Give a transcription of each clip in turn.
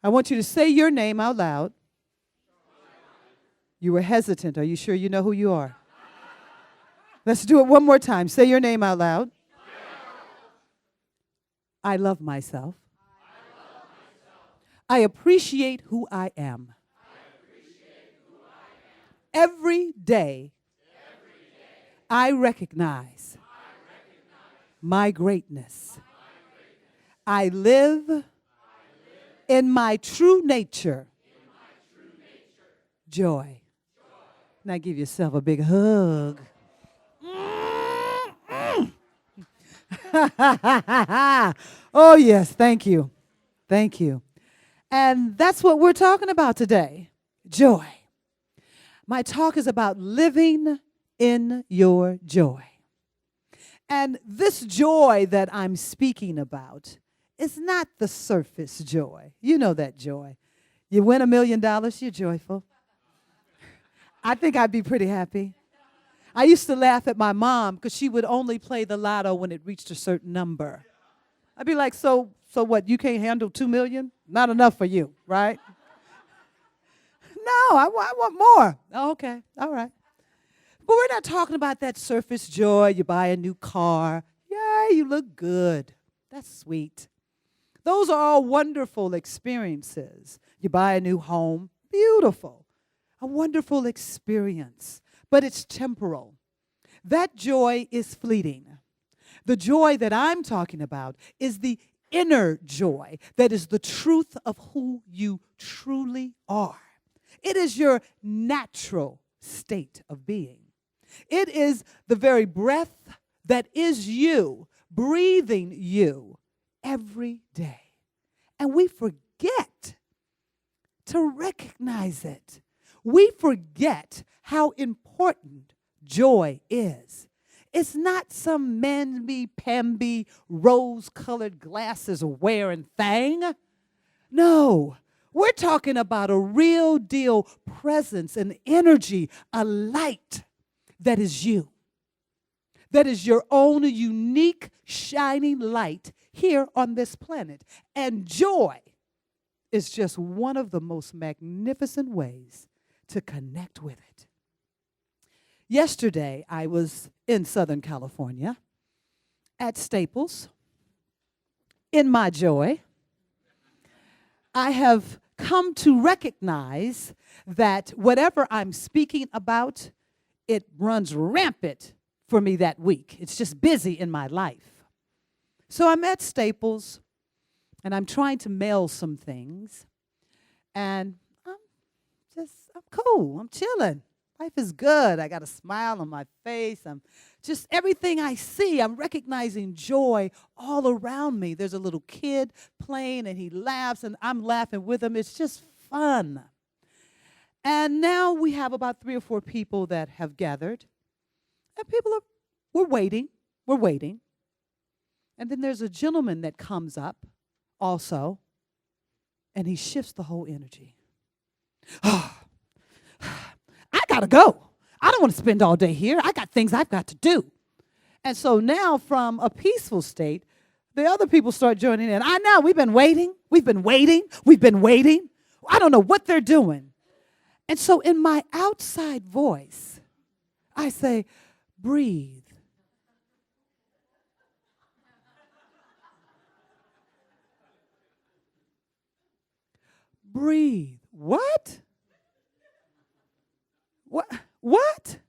I want you to say your name out loud. You were hesitant. Are you sure you know who you are? Let's do it one more time. Say your name out loud. I love myself. I appreciate who I am. Every day, I recognize my greatness. I live in my true nature. Joy. Now give yourself a big hug. Oh, yes, thank you. Thank you. And that's what we're talking about today, joy. My talk is about living in your joy. And this joy that I'm speaking about is not the surface joy. You know that joy. You win $1 million, you're joyful. I think I'd be pretty happy. I used to laugh at my mom because she would only play the lotto when it reached a certain number. I'd be like, so what, you can't handle 2 million? Not enough for you, right? No, I want more. Oh, okay, all right. But we're not talking about that surface joy. You buy a new car. Yeah, you look good. That's sweet. Those are all wonderful experiences. You buy a new home. Beautiful. A wonderful experience. But it's temporal. That joy is fleeting. The joy that I'm talking about is the inner joy that is the truth of who you truly are. It is your natural state of being. It is the very breath that is you, breathing you every day. And we forget to recognize it. We forget how important joy is. It's not some mamby-pamby, rose-colored glasses wearing thing. No, we're talking about a real deal presence, an energy, a light that is you. That is your own unique, shining light here on this planet. And joy is just one of the most magnificent ways to connect with it. Yesterday, I was in Southern California at Staples. In my joy, I have come to recognize that whatever I'm speaking about, it runs rampant for me that week. It's just busy in my life. So I'm at Staples, and I'm trying to mail some things, and I'm cool. I'm chilling. Life is good. I got a smile on my face. I'm just everything I see, I'm recognizing joy all around me. There's a little kid playing, and he laughs, and I'm laughing with him. It's just fun. And now we have about 3 or 4 people that have gathered, and we're waiting. We're waiting. And then there's a gentleman that comes up also, and he shifts the whole energy. I gotta go. I don't want to spend all day here. I got things I've got to do. And so now from a peaceful state, the other people start joining in. I know, we've been waiting. We've been waiting. We've been waiting. I don't know what they're doing. And so in my outside voice, I say, breathe. Breathe. What? What?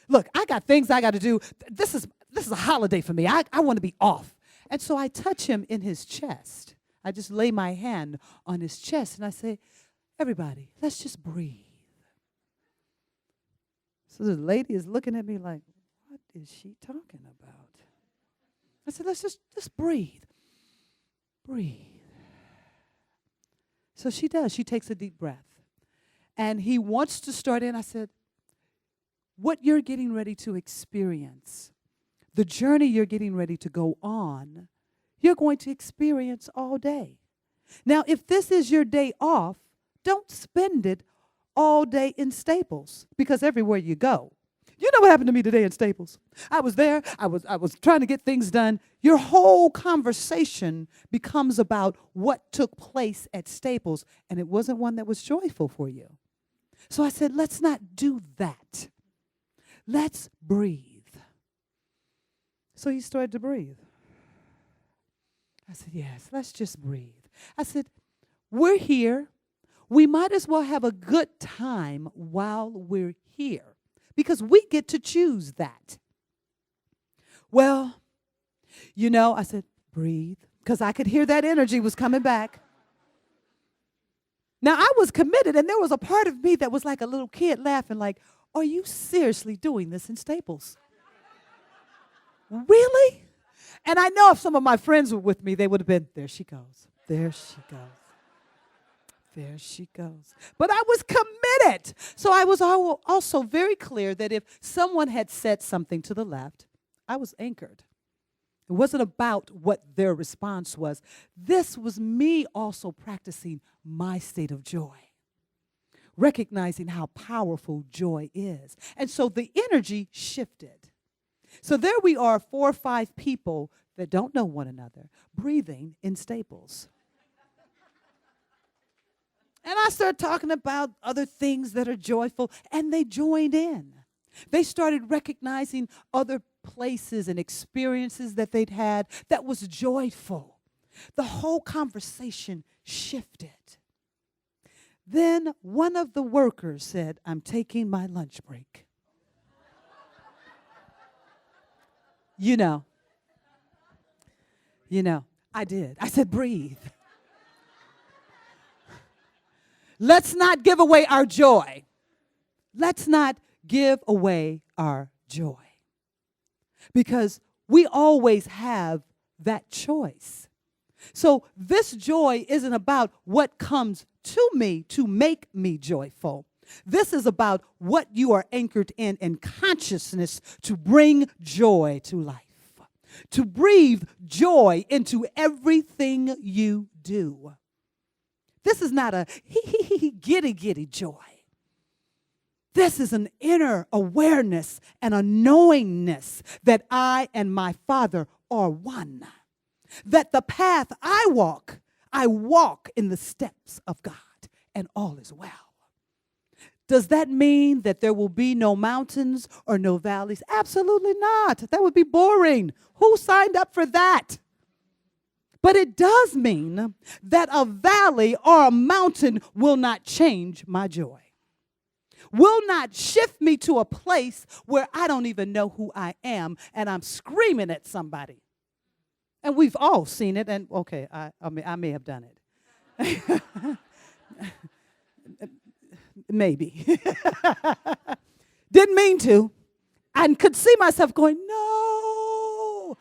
Look, I got things I got to do. This is a holiday for me. I want to be off. And so I touch him in his chest. I just lay my hand on his chest and I say, everybody, let's just breathe. So the lady is looking at me like, what is she talking about? I said, let's just breathe. Breathe. So she does. She takes a deep breath. And he wants to start in. I said, what you're getting ready to experience, the journey you're getting ready to go on, you're going to experience all day. Now, if this is your day off, don't spend it all day in Staples, because everywhere you go, You know what happened to me today in Staples? I was there. I was trying to get things done. Your whole conversation becomes about what took place at Staples, and it wasn't one that was joyful for you. So I said, let's not do that. Let's breathe. So he started to breathe. I said, yes, let's just breathe. I said, we're here. We might as well have a good time while we're here because we get to choose that. Well, I said, breathe, because I could hear that energy was coming back. Now, I was committed, and there was a part of me that was like a little kid laughing like, are you seriously doing this in Staples? Really? And I know if some of my friends were with me, they would have been, there she goes, there she goes. There she goes. But I was committed. So I was also very clear that if someone had said something to the left, I was anchored. It wasn't about what their response was. This was me also practicing my state of joy, recognizing how powerful joy is. And so the energy shifted. So there we are, 4 or 5 people that don't know one another, breathing in Staples. And I started talking about other things that are joyful, and they joined in. They started recognizing other places and experiences that they'd had that was joyful. The whole conversation shifted. Then one of the workers said, I'm taking my lunch break. You know, I did. I said, breathe. Let's not give away our joy. Let's not give away our joy. Because we always have that choice. So this joy isn't about what comes to me to make me joyful. This is about what you are anchored in consciousness to bring joy to life. To breathe joy into everything you do. This is not a giddy joy. This is an inner awareness and a knowingness that I and my Father are one. That the path I walk in the steps of God, and all is well. Does that mean that there will be no mountains or no valleys? Absolutely not. That would be boring. Who signed up for that? But it does mean that a valley or a mountain will not change my joy. Will not shift me to a place where I don't even know who I am and I'm screaming at somebody. And we've all seen it, and okay, I may have done it. Maybe. Didn't mean to. And could see myself going, no.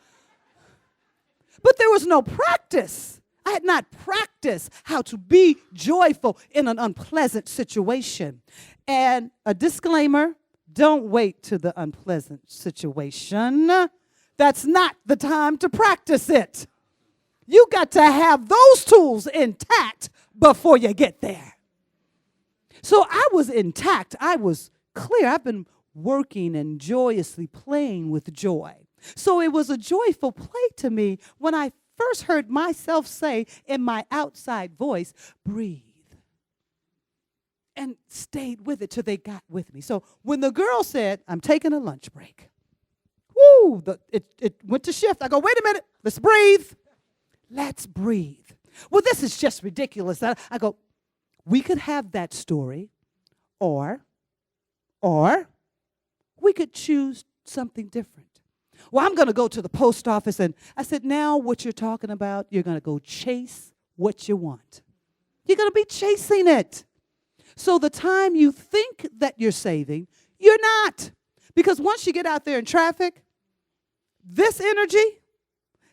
But there was no practice. I had not practiced how to be joyful in an unpleasant situation. And a disclaimer, don't wait to the unpleasant situation. That's not the time to practice it. You got to have those tools intact before you get there. So I was intact. I was clear. I've been working and joyously playing with joy. So it was a joyful play to me when I first heard myself say in my outside voice, breathe. And stayed with it till they got with me. So when the girl said, I'm taking a lunch break, woo, it went to shift. I go, wait a minute, let's breathe. Let's breathe. Well, this is just ridiculous. I go, we could have that story, or we could choose something different. Well, I'm going to go to the post office, and I said, now what you're talking about, you're going to go chase what you want. You're going to be chasing it. So the time you think that you're saving, you're not. Because once you get out there in traffic, this energy,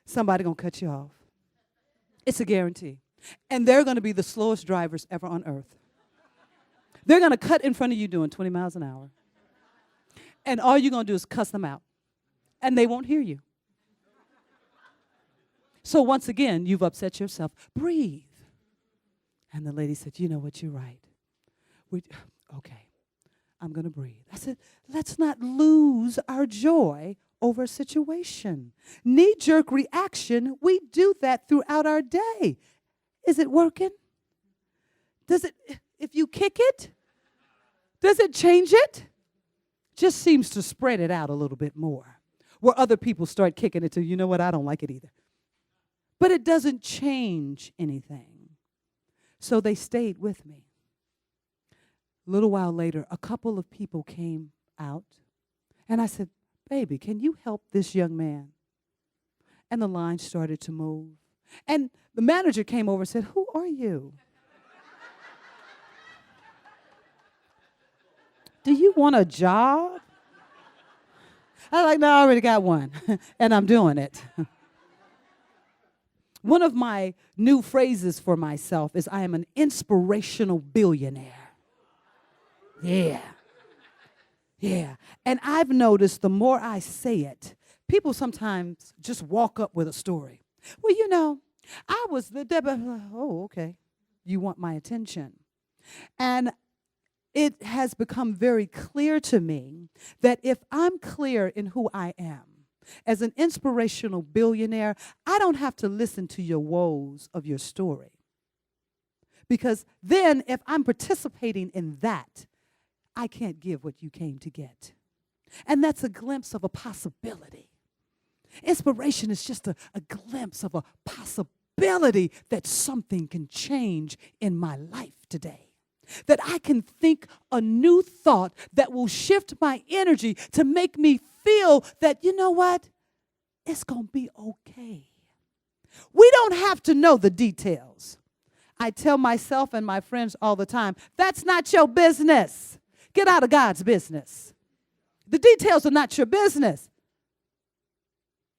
somebody going to cut you off. It's a guarantee. And they're going to be the slowest drivers ever on earth. They're going to cut in front of you doing 20 miles an hour. And all you're going to do is cuss them out. And they won't hear you. So once again, you've upset yourself. Breathe. And the lady said, you know what, you're right. Okay. I'm going to breathe. I said, let's not lose our joy over a situation. Knee-jerk reaction, we do that throughout our day. Is it working? Does it, if you kick it, does it change it? Just seems to spread it out a little bit more. Where other people start kicking it to, you know what, I don't like it either. But it doesn't change anything. So they stayed with me. A little while later, a couple of people came out, and I said, baby, can you help this young man? And the line started to move. And the manager came over and said, who are you? Do you want a job? I was like, no, I already got one, and I'm doing it. One of my new phrases for myself is I am an inspirational billionaire. Yeah. Yeah. And I've noticed the more I say it, people sometimes just walk up with a story. Well, you know, I was the oh, okay. You want my attention. And it has become very clear to me that if I'm clear in who I am, as an inspirational billionaire, I don't have to listen to your woes of your story. Because then if I'm participating in that, I can't give what you came to get. And that's a glimpse of a possibility. Inspiration is just a glimpse of a possibility that something can change in my life today. That I can think a new thought that will shift my energy to make me feel that, you know what, it's going to be okay. We don't have to know the details. I tell myself and my friends all the time, that's not your business. Get out of God's business. The details are not your business.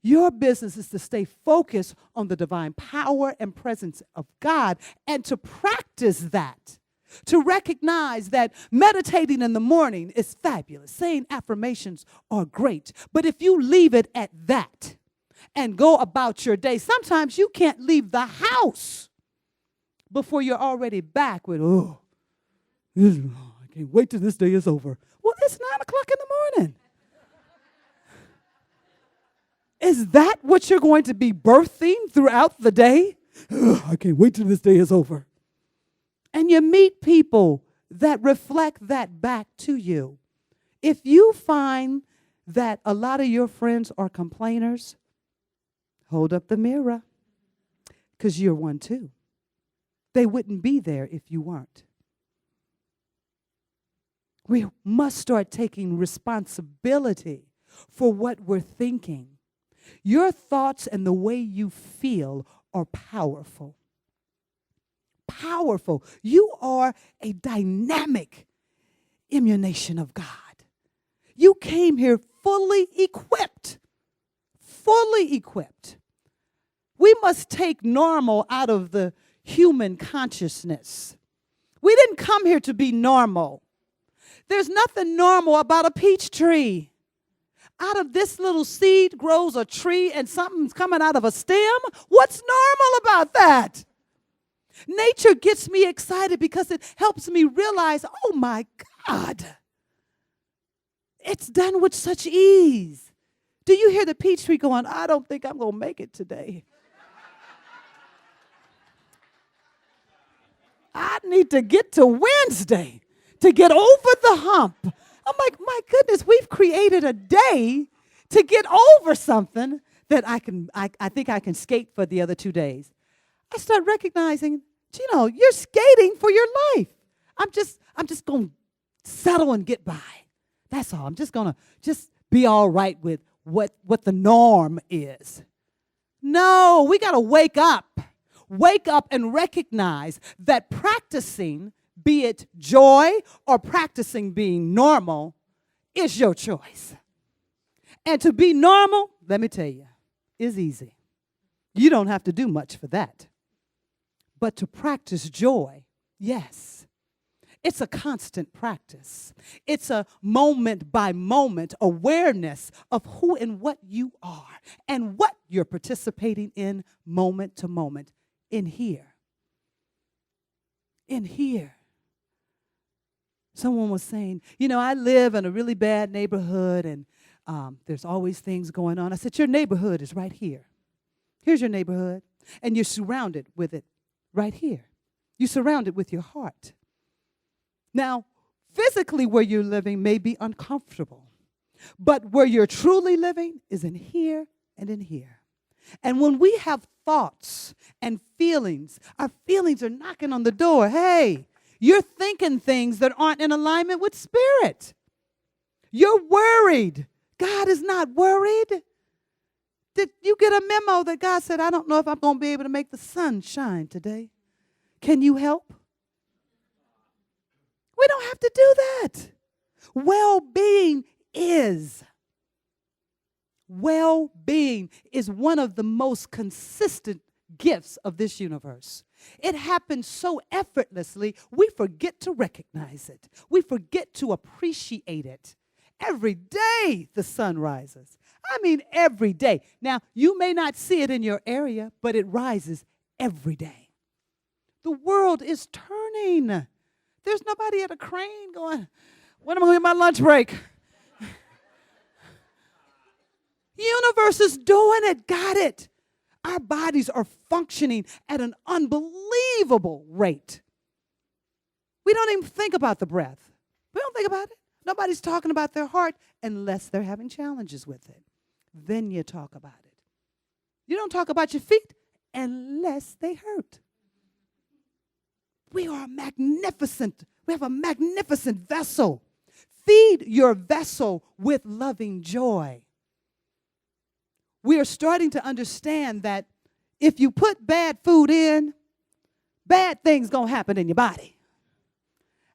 Your business is to stay focused on the divine power and presence of God and to practice that. To recognize that meditating in the morning is fabulous. Saying affirmations are great. But if you leave it at that and go about your day, sometimes you can't leave the house before you're already back with, I can't wait till this day is over. Well, it's 9 o'clock in the morning. Is that what you're going to be birthing throughout the day? I can't wait till this day is over. And you meet people that reflect that back to you. If you find that a lot of your friends are complainers, hold up the mirror, because you're one too. They wouldn't be there if you weren't. We must start taking responsibility for what we're thinking. Your thoughts and the way you feel are powerful. Powerful. You are a dynamic emanation of God. You came here fully equipped. Fully equipped. We must take normal out of the human consciousness. We didn't come here to be normal. There's nothing normal about a peach tree. Out of this little seed grows a tree and something's coming out of a stem. What's normal about that? Nature gets me excited because it helps me realize, oh my God, it's done with such ease. Do you hear the peach tree going, I don't think I'm going to make it today. I need to get to Wednesday to get over the hump. I'm like, my goodness, we've created a day to get over something that I think I can skate for the other 2 days. I start recognizing, Gino, you're skating for your life. I'm just going to settle and get by. That's all. I'm just going to be all right with what the norm is. No, we got to wake up. Wake up and recognize that practicing, be it joy or practicing being normal, is your choice. And to be normal, let me tell you, is easy. You don't have to do much for that. But to practice joy, yes, it's a constant practice. It's a moment by moment awareness of who and what you are and what you're participating in moment to moment in here. In here. Someone was saying, I live in a really bad neighborhood and there's always things going on. I said, your neighborhood is right here. Here's your neighborhood. And you're surrounded with it right here. You're surrounded with your heart. Now, physically where you're living may be uncomfortable, but where you're truly living is in here and in here. And when we have thoughts and feelings, our feelings are knocking on the door. Hey, you're thinking things that aren't in alignment with spirit. You're worried. God is not worried. Did you get a memo that God said, I don't know if I'm going to be able to make the sun shine today? Can you help? We don't have to do that. Well-being is one of the most consistent gifts of this universe. It happens so effortlessly, we forget to recognize it. We forget to appreciate it. Every day the sun rises. I mean, every day. Now, you may not see it in your area, but it rises every day. The world is turning. There's nobody at a crane going, when am I going to get my lunch break? Universe is doing it. Got it. Our bodies are functioning at an unbelievable rate. We don't even think about the breath. We don't think about it. Nobody's talking about their heart unless they're having challenges with it. Then you talk about it. You don't talk about your feet unless they hurt. We have a magnificent vessel. Feed your vessel with loving joy. We are starting to understand that if you put bad food in, bad things going to happen in your body.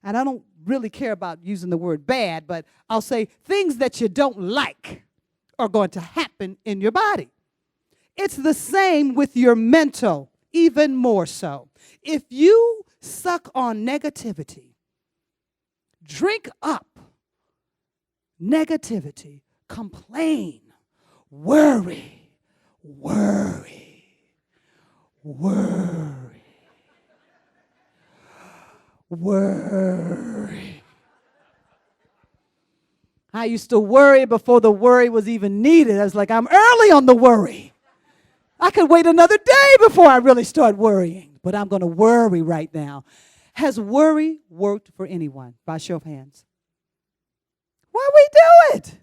And I don't really care about using the word bad, but I'll say things that you don't like are going to happen in your body. It's the same with your mental, even more so. If you suck on negativity, drink up negativity, complain, worry, worry, worry, worry. I used to worry before the worry was even needed. I was like, I'm early on the worry. I could wait another day before I really start worrying, but I'm going to worry right now. Has worry worked for anyone? By show of hands. Why we do it?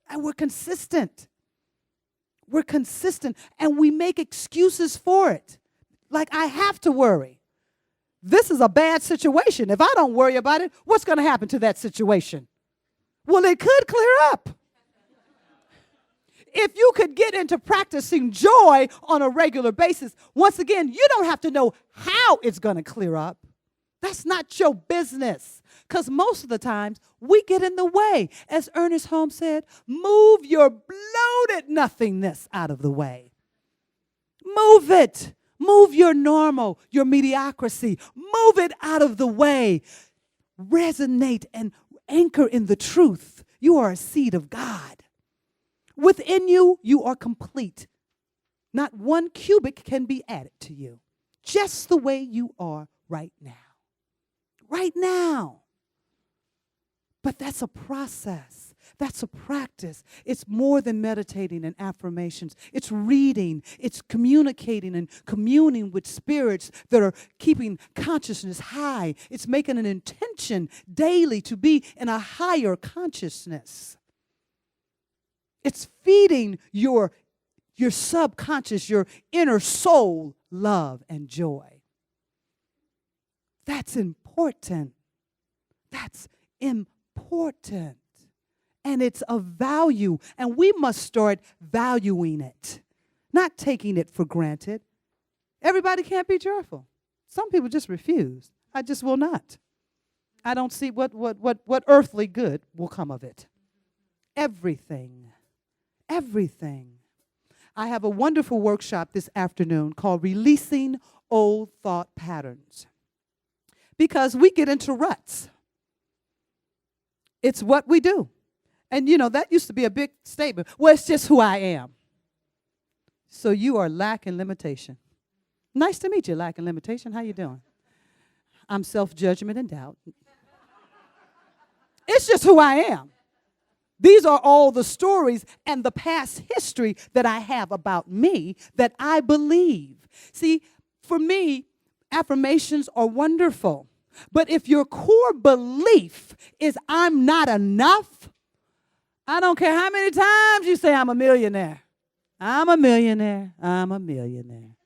And we're consistent. We're consistent, and we make excuses for it. Like, I have to worry. This is a bad situation. If I don't worry about it, what's going to happen to that situation? Well, it could clear up. If you could get into practicing joy on a regular basis, once again, you don't have to know how it's going to clear up. That's not your business. Because most of the times, we get in the way. As Ernest Holmes said, move your bloated nothingness out of the way. Move it. Move your normal, your mediocrity. Move it out of the way. Resonate and anchor in the truth. You are a seed of God. Within you, you are complete. Not one cubic can be added to you. Just the way you are right now. Right now. But that's a process. That's a practice. It's more than meditating and affirmations. It's reading. It's communicating and communing with spirits that are keeping consciousness high. It's making an intention daily to be in a higher consciousness. It's feeding your subconscious, your inner soul, love and joy. That's important. That's important. And it's of value. And we must start valuing it, not taking it for granted. Everybody can't be joyful. Some people just refuse. I just will not. I don't see what earthly good will come of it. Everything. I have a wonderful workshop this afternoon called Releasing Old Thought Patterns. Because we get into ruts. It's what we do. And, that used to be a big statement. Well, it's just who I am. So you are lacking limitation. Nice to meet you, lacking limitation. How you doing? I'm self-judgment and doubt. It's just who I am. These are all the stories and the past history that I have about me that I believe. See, for me, affirmations are wonderful. But if your core belief is I'm not enough, I don't care how many times you say I'm a millionaire. I'm a millionaire. I'm a millionaire.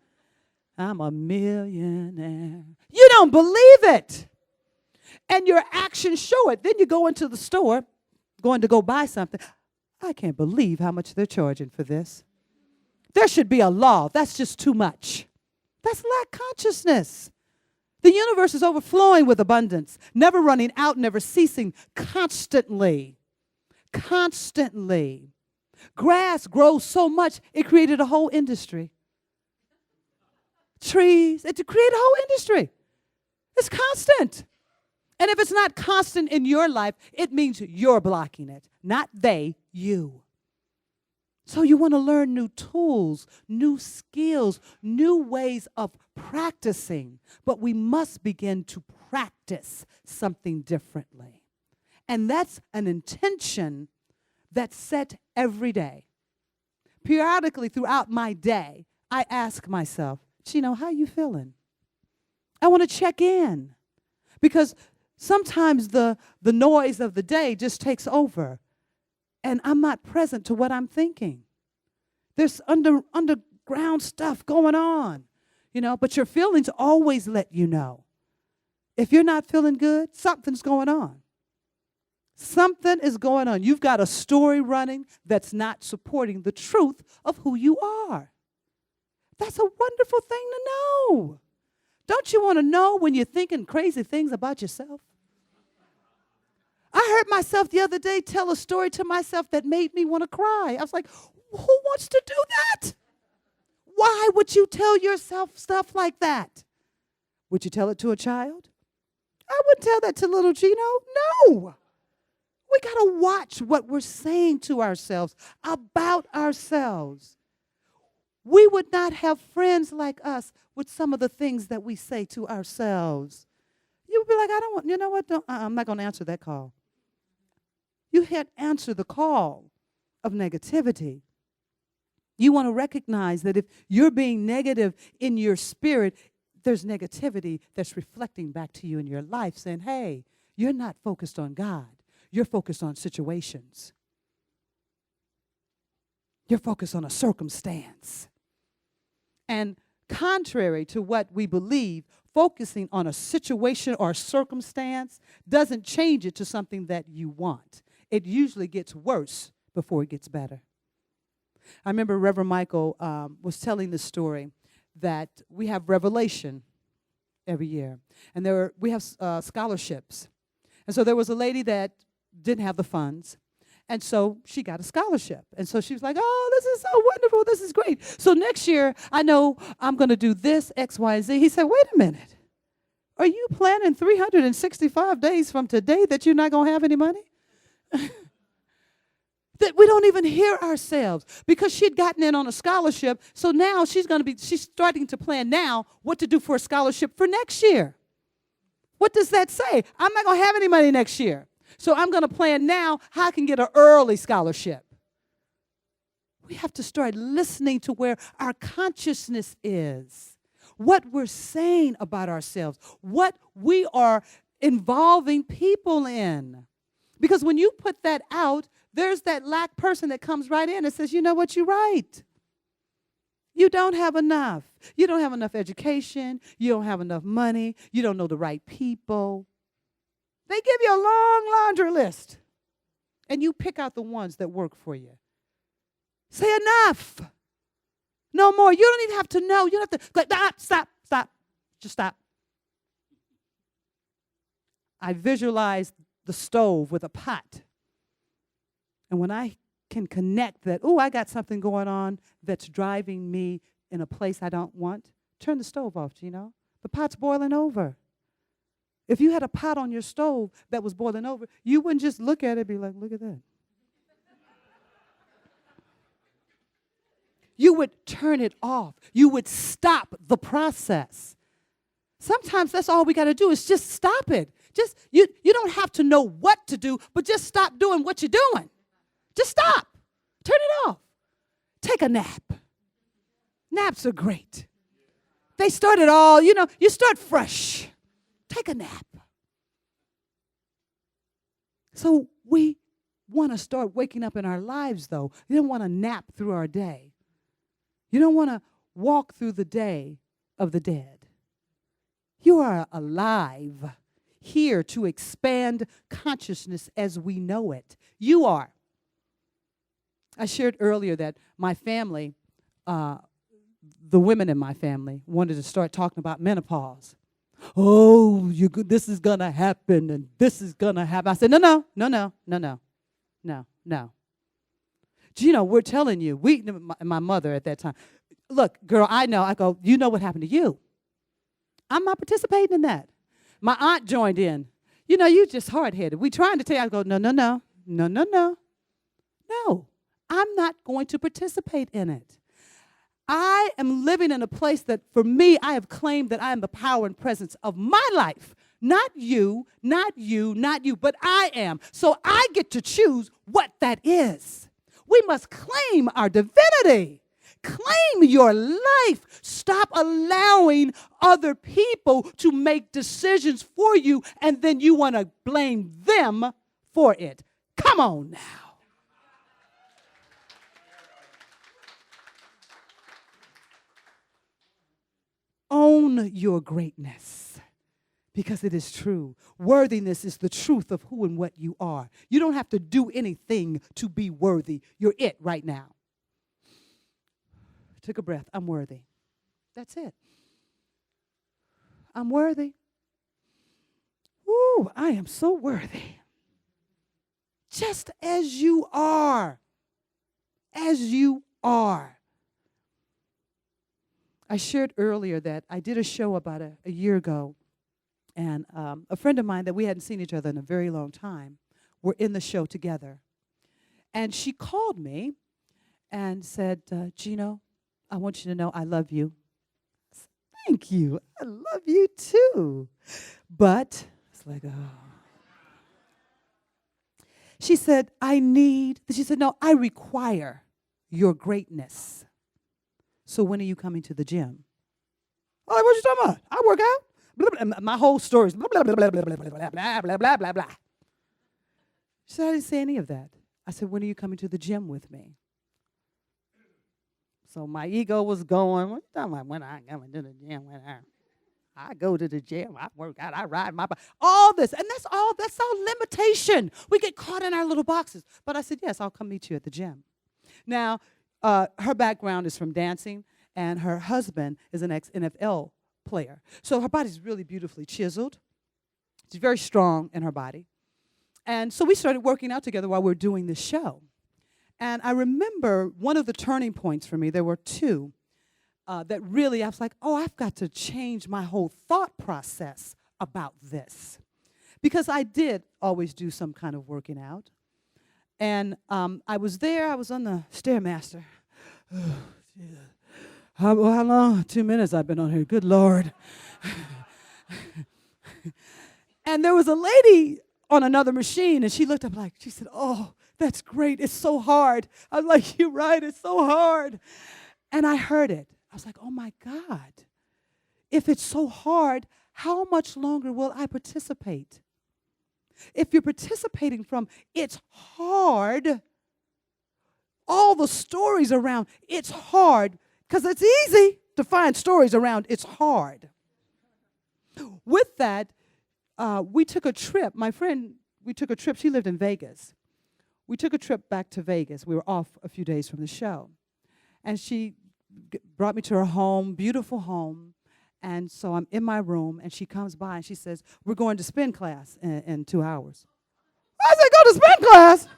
I'm a millionaire. You don't believe it. And your actions show it. Then you go into the store, going to go buy something. I can't believe how much they're charging for this. There should be a law. That's just too much. That's lack consciousness. The universe is overflowing with abundance, never running out, never ceasing, constantly. Constantly. Grass grows so much, it created a whole industry. Trees, it created a whole industry. It's constant. And if it's not constant in your life, it means you're blocking it, not they, you. So you want to learn new tools, new skills, new ways of practicing. But we must begin to practice something differently. And that's an intention that's set every day. Periodically throughout my day, I ask myself, Gino, how you feeling? I want to check in. Because sometimes the noise of the day just takes over. And I'm not present to what I'm thinking. There's underground stuff going on, but your feelings always let you know. If you're not feeling good, something's going on. Something is going on. You've got a story running that's not supporting the truth of who you are. That's a wonderful thing to know. Don't you want to know when you're thinking crazy things about yourself? I heard myself the other day tell a story to myself that made me want to cry. I was like, who wants to do that? Why would you tell yourself stuff like that? Would you tell it to a child? I wouldn't tell that to little Gino. No. We got to watch what we're saying to ourselves about ourselves. We would not have friends like us with some of the things that we say to ourselves. You would be like, I don't want, you know what? I'm not going to answer that call. You can't answer the call of negativity. You want to recognize that if you're being negative in your spirit, there's negativity that's reflecting back to you in your life saying, hey, you're not focused on God. You're focused on situations. You're focused on a circumstance. And contrary to what we believe, focusing on a situation or a circumstance doesn't change it to something that you want. It usually gets worse before it gets better. I remember Reverend Michael was telling the story that we have Revelation every year. And we have scholarships. And so there was a lady that didn't have the funds. And so she got a scholarship. And so she was like, oh, this is so wonderful. This is great. So next year, I know I'm going to do this, X, Y, Z. He said, wait a minute. Are you planning 365 days from today that you're not going to have any money? That we don't even hear ourselves because she'd gotten in on a scholarship. So now she's starting to plan now what to do for a scholarship for next year. What does that say? I'm not going to have any money next year. So I'm going to plan now how I can get an early scholarship. We have to start listening to where our consciousness is, what we're saying about ourselves, what we are involving people in. Because when you put that out, there's that lack person that comes right in and says, you know what, you're right. You don't have enough. You don't have enough education. You don't have enough money. You don't know the right people. They give you a long laundry list, and you pick out the ones that work for you. Say enough. No more. You don't even have to know. You don't have to, like, stop. Just stop. I visualized the stove with a pot. And when I can connect that, I got something going on that's driving me in a place I don't want, turn the stove off, Gino. The pot's boiling over. If you had a pot on your stove that was boiling over, you wouldn't just look at it and be like, look at that. You would turn it off. You would stop the process. Sometimes that's all we got to do is just stop it. You don't have to know what to do, but just stop doing what you're doing. Just stop. Turn it off. Take a nap. Naps are great. They start it all, you start fresh. Take a nap. So we want to start waking up in our lives, though. You don't want to nap through our day. You don't want to walk through the day of the dead. You are alive, here to expand consciousness as we know it. You are. I shared earlier that my family, the women in my family, wanted to start talking about menopause. Oh, this is going to happen, and this is going to happen. I said, no. Gino, we're telling you. My mother at that time, look, girl, I know. I go, you know what happened to you. I'm not participating in that. My aunt joined in. You just hard-headed. We trying to tell you. I go, no. No, I'm not going to participate in it. I am living in a place that, for me, I have claimed that I am the power and presence of my life. Not you, but I am. So I get to choose what that is. We must claim our divinity. Claim your life. Stop allowing other people to make decisions for you, and then you want to blame them for it. Come on now. Own your greatness, because it is true. Worthiness is the truth of who and what you are. You don't have to do anything to be worthy. You're it right now. Took a breath. I'm worthy. That's it. I'm worthy. Ooh, I am so worthy. Just as you are. As you are. I shared earlier that I did a show about a year ago, and a friend of mine that we hadn't seen each other in a very long time were in the show together. And she called me and said, Gino, I want you to know I love you. I said, thank you. I love you too. But it's like, oh. She said, no, I require your greatness. So when are you coming to the gym? Oh, what you talking about? I work out. Blah, blah, my whole story is blah, blah, blah, blah, blah, blah, blah, blah, blah, blah, blah, blah. She said, I didn't say any of that. I said, when are you coming to the gym with me? So my ego was going, what you talking about? When I come to the gym, I go to the gym, I work out, I ride my bike. All this, and that's all limitation. We get caught in our little boxes. But I said, yes, I'll come meet you at the gym. Now, her background is from dancing, and her husband is an ex-NFL player. So her body's really beautifully chiseled. She's very strong in her body. And so we started working out together while we were doing this show. And I remember one of the turning points for me, there were two, that really, I was like, oh, I've got to change my whole thought process about this. Because I did always do some kind of working out. And I was on the Stairmaster. How long? 2 minutes I've been on here. Good Lord. And there was a lady on another machine, and she looked up she said, oh, that's great. It's so hard. I was like, you're right. It's so hard. And I heard it. I was like, oh, my God. If it's so hard, how much longer will I participate? If you're participating from it's hard, all the stories around it's hard, because it's easy to find stories around it's hard. With that, we took a trip. My friend, we took a trip. She lived in Vegas. We took a trip back to Vegas. We were off a few days from the show. And she brought me to her home, beautiful home. And so I'm in my room, and she comes by, and she says, we're going to spin class in 2 hours. I said, go to spin class?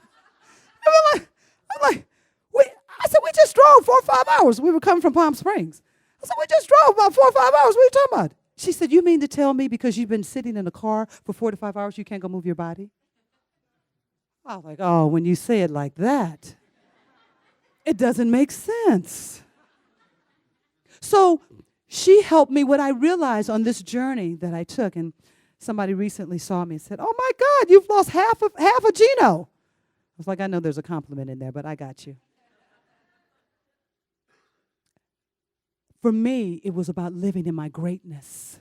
I said, we just drove 4 or 5 hours. We were coming from Palm Springs. I said, we just drove about 4 or 5 hours. What are you talking about? She said, you mean to tell me because you've been sitting in a car for 4 to 5 hours, you can't go move your body? I was like, oh, when you say it like that, it doesn't make sense. So she helped me. What I realized on this journey that I took, and Somebody recently saw me and said, "Oh my God, you've lost half of Gino." I was like, I know there's a compliment in there, but I got you. For me, it was about living in my greatness,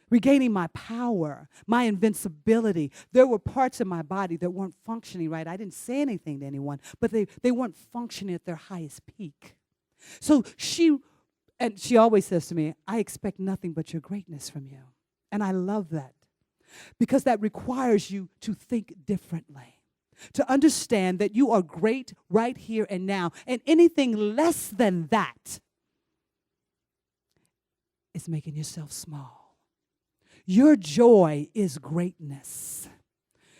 regaining my power, my invincibility. There were parts of my body that weren't functioning right. I didn't say anything to anyone, but they weren't functioning at their highest peak. So she always says to me, "I expect nothing but your greatness from you." And I love that because that requires you to think differently, to understand that you are great right here and now, and anything less than that is making yourself small. Your joy is greatness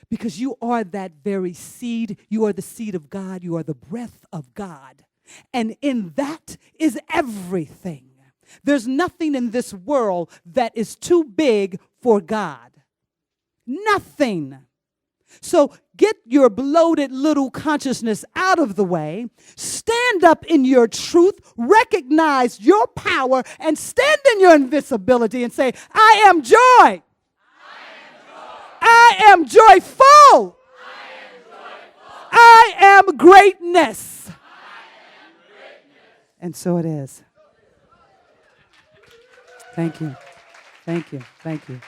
because you are that very seed. You are the seed of God. You are the breath of God. And in that is everything. There's nothing in this world that is too big for God. Nothing. So get your bloated little consciousness out of the way. Stand up in your truth. Recognize your power and stand in your invincibility and say, "I am joy. I am joyful. I am greatness." And so it is. Thank you. Thank you. Thank you.